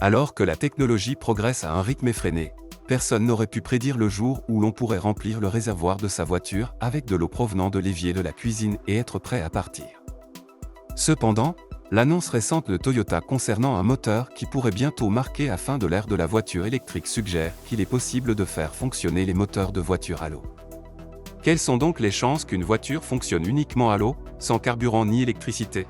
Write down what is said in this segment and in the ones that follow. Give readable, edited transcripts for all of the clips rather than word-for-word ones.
Alors que la technologie progresse à un rythme effréné, personne n'aurait pu prédire le jour où l'on pourrait remplir le réservoir de sa voiture avec de l'eau provenant de l'évier de la cuisine et être prêt à partir. Cependant, l'annonce récente de Toyota concernant un moteur qui pourrait bientôt marquer la fin de l'ère de la voiture électrique suggère qu'il est possible de faire fonctionner les moteurs de voiture à l'eau. Quelles sont donc les chances qu'une voiture fonctionne uniquement à l'eau, sans carburant ni électricité ?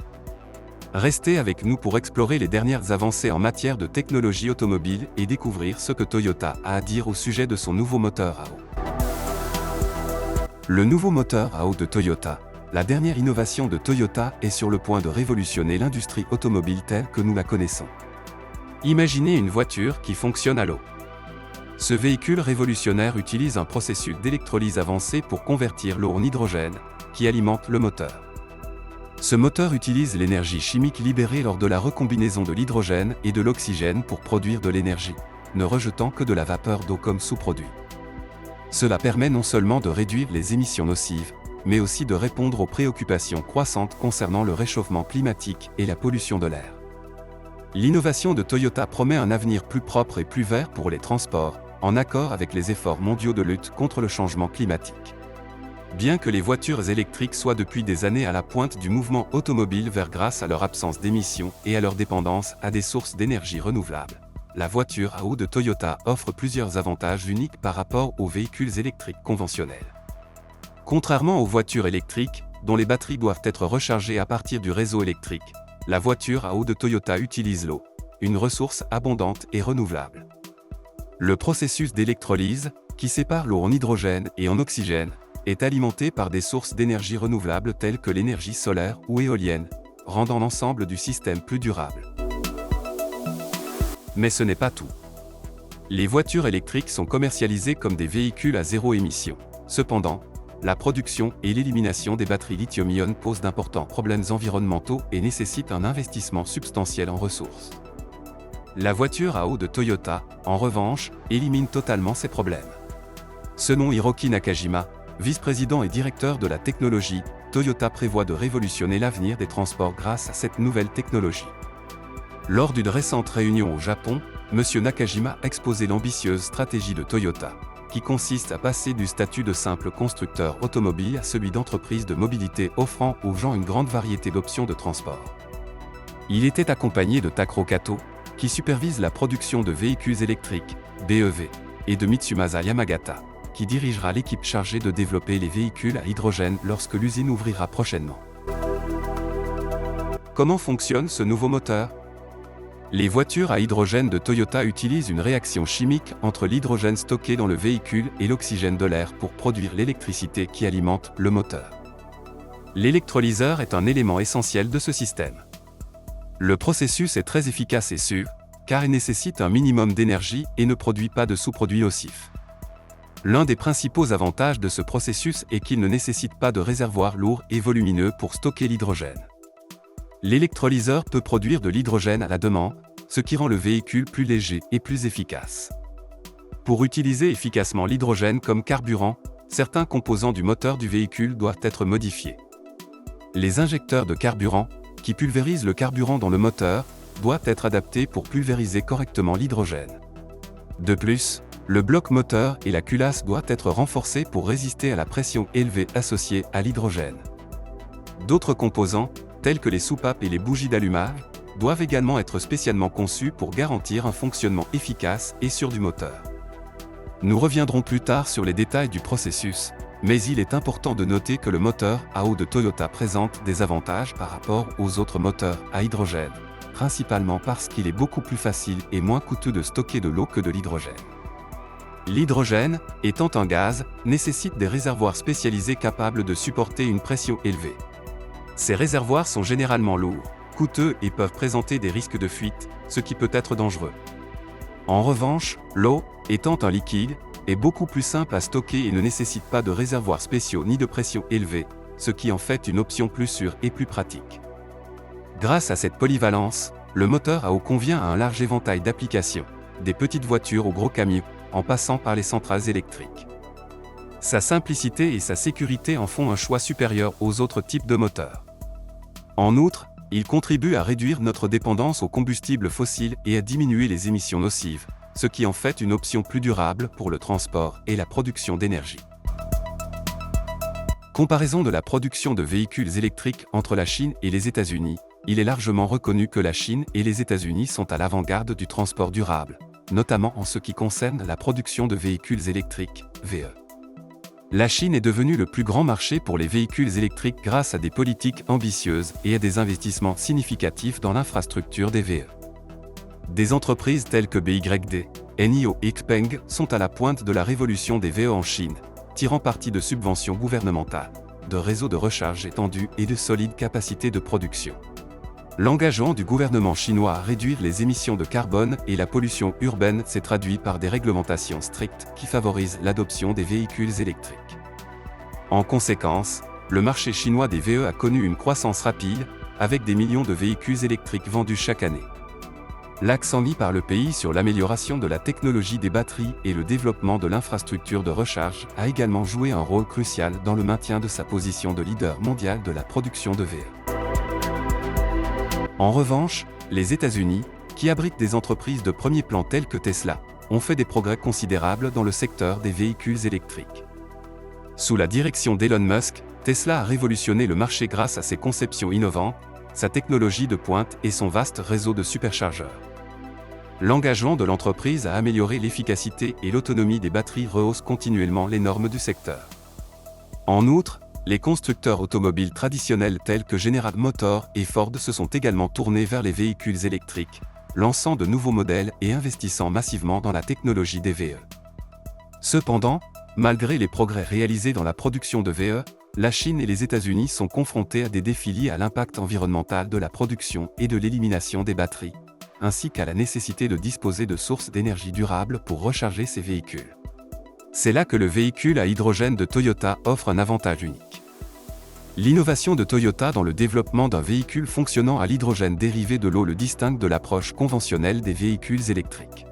Restez avec nous pour explorer les dernières avancées en matière de technologie automobile et découvrir ce que Toyota a à dire au sujet de son nouveau moteur à eau. Le nouveau moteur à eau de Toyota, la dernière innovation de Toyota, est sur le point de révolutionner l'industrie automobile telle que nous la connaissons. Imaginez une voiture qui fonctionne à l'eau. Ce véhicule révolutionnaire utilise un processus d'électrolyse avancé pour convertir l'eau en hydrogène, qui alimente le moteur. Ce moteur utilise l'énergie chimique libérée lors de la recombinaison de l'hydrogène et de l'oxygène pour produire de l'énergie, ne rejetant que de la vapeur d'eau comme sous-produit. Cela permet non seulement de réduire les émissions nocives, mais aussi de répondre aux préoccupations croissantes concernant le réchauffement climatique et la pollution de l'air. L'innovation de Toyota promet un avenir plus propre et plus vert pour les transports, en accord avec les efforts mondiaux de lutte contre le changement climatique. Bien que les voitures électriques soient depuis des années à la pointe du mouvement automobile vert grâce à leur absence d'émissions et à leur dépendance à des sources d'énergie renouvelables, la voiture à eau de Toyota offre plusieurs avantages uniques par rapport aux véhicules électriques conventionnels. Contrairement aux voitures électriques, dont les batteries doivent être rechargées à partir du réseau électrique, la voiture à eau de Toyota utilise l'eau, une ressource abondante et renouvelable. Le processus d'électrolyse, qui sépare l'eau en hydrogène et en oxygène, est alimenté par des sources d'énergie renouvelables telles que l'énergie solaire ou éolienne, rendant l'ensemble du système plus durable. Mais ce n'est pas tout. Les voitures électriques sont commercialisées comme des véhicules à zéro émission. Cependant, la production et l'élimination des batteries lithium-ion posent d'importants problèmes environnementaux et nécessitent un investissement substantiel en ressources. La voiture à eau de Toyota, en revanche, élimine totalement ces problèmes. Selon Hiroki Nakajima, vice-président et directeur de la technologie, Toyota prévoit de révolutionner l'avenir des transports grâce à cette nouvelle technologie. Lors d'une récente réunion au Japon, M. Nakajima a exposé l'ambitieuse stratégie de Toyota, qui consiste à passer du statut de simple constructeur automobile à celui d'entreprise de mobilité offrant aux gens une grande variété d'options de transport. Il était accompagné de Takuro Kato, qui supervise la production de véhicules électriques, BEV, et de Mitsumasa Yamagata, qui dirigera l'équipe chargée de développer les véhicules à hydrogène lorsque l'usine ouvrira prochainement. Comment fonctionne ce nouveau moteur ? Les voitures à hydrogène de Toyota utilisent une réaction chimique entre l'hydrogène stocké dans le véhicule et l'oxygène de l'air pour produire l'électricité qui alimente le moteur. L'électrolyseur est un élément essentiel de ce système. Le processus est très efficace et sûr, car il nécessite un minimum d'énergie et ne produit pas de sous-produits nocifs. L'un des principaux avantages de ce processus est qu'il ne nécessite pas de réservoir lourd et volumineux pour stocker l'hydrogène. L'électrolyseur peut produire de l'hydrogène à la demande, ce qui rend le véhicule plus léger et plus efficace. Pour utiliser efficacement l'hydrogène comme carburant, certains composants du moteur du véhicule doivent être modifiés. Les injecteurs de carburant, qui pulvérisent le carburant dans le moteur, doivent être adaptés pour pulvériser correctement l'hydrogène. De plus, le bloc moteur et la culasse doivent être renforcés pour résister à la pression élevée associée à l'hydrogène. D'autres composants, tels que les soupapes et les bougies d'allumage, doivent également être spécialement conçus pour garantir un fonctionnement efficace et sûr du moteur. Nous reviendrons plus tard sur les détails du processus, mais il est important de noter que le moteur à eau de Toyota présente des avantages par rapport aux autres moteurs à hydrogène, principalement parce qu'il est beaucoup plus facile et moins coûteux de stocker de l'eau que de l'hydrogène. L'hydrogène, étant un gaz, nécessite des réservoirs spécialisés capables de supporter une pression élevée. Ces réservoirs sont généralement lourds, coûteux et peuvent présenter des risques de fuite, ce qui peut être dangereux. En revanche, l'eau, étant un liquide, est beaucoup plus simple à stocker et ne nécessite pas de réservoirs spéciaux ni de pression élevée, ce qui en fait une option plus sûre et plus pratique. Grâce à cette polyvalence, le moteur à eau convient à un large éventail d'applications, des petites voitures aux gros camions, en passant par les centrales électriques. Sa simplicité et sa sécurité en font un choix supérieur aux autres types de moteurs. En outre, Il contribue à réduire notre dépendance aux combustibles fossiles et à diminuer les émissions nocives, ce qui en fait une option plus durable pour le transport et la production d'énergie. Comparaison de la production de véhicules électriques entre la Chine et les États-Unis. Il est largement reconnu que la Chine et les États-Unis sont à l'avant-garde du transport durable, notamment en ce qui concerne la production de véhicules électriques, VE. La Chine est devenue le plus grand marché pour les véhicules électriques grâce à des politiques ambitieuses et à des investissements significatifs dans l'infrastructure des VE. Des entreprises telles que BYD, NIO et XPeng sont à la pointe de la révolution des VE en Chine, tirant parti de subventions gouvernementales, de réseaux de recharge étendus et de solides capacités de production. L'engagement du gouvernement chinois à réduire les émissions de carbone et la pollution urbaine s'est traduit par des réglementations strictes qui favorisent l'adoption des véhicules électriques. En conséquence, le marché chinois des VE a connu une croissance rapide, avec des millions de véhicules électriques vendus chaque année. L'accent mis par le pays sur l'amélioration de la technologie des batteries et le développement de l'infrastructure de recharge a également joué un rôle crucial dans le maintien de sa position de leader mondial de la production de VE. En revanche, les États-Unis, qui abritent des entreprises de premier plan telles que Tesla, ont fait des progrès considérables dans le secteur des véhicules électriques. Sous la direction d'Elon Musk, Tesla a révolutionné le marché grâce à ses conceptions innovantes, sa technologie de pointe et son vaste réseau de superchargeurs. L'engagement de l'entreprise à améliorer l'efficacité et l'autonomie des batteries rehausse continuellement les normes du secteur. En outre, les constructeurs automobiles traditionnels tels que General Motors et Ford se sont également tournés vers les véhicules électriques, lançant de nouveaux modèles et investissant massivement dans la technologie des VE. Cependant, malgré les progrès réalisés dans la production de VE, la Chine et les États-Unis sont confrontés à des défis liés à l'impact environnemental de la production et de l'élimination des batteries, ainsi qu'à la nécessité de disposer de sources d'énergie durables pour recharger ces véhicules. C'est là que le véhicule à hydrogène de Toyota offre un avantage unique. L'innovation de Toyota dans le développement d'un véhicule fonctionnant à l'hydrogène dérivé de l'eau le distingue de l'approche conventionnelle des véhicules électriques.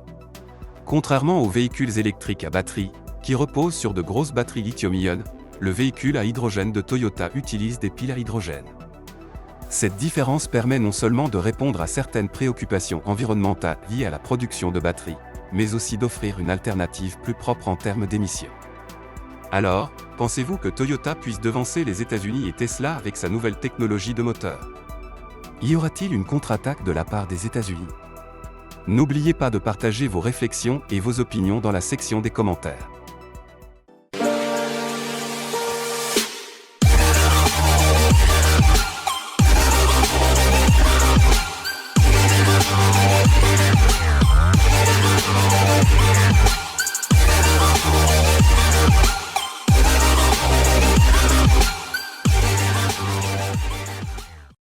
Contrairement aux véhicules électriques à batterie, qui reposent sur de grosses batteries lithium-ion, le véhicule à hydrogène de Toyota utilise des piles à hydrogène. Cette différence permet non seulement de répondre à certaines préoccupations environnementales liées à la production de batteries, mais aussi d'offrir une alternative plus propre en termes d'émissions. Alors, pensez-vous que Toyota puisse devancer les États-Unis et Tesla avec sa nouvelle technologie de moteur? Y aura-t-il une contre-attaque de la part des États-Unis? N'oubliez pas de partager vos réflexions et vos opinions dans la section des commentaires.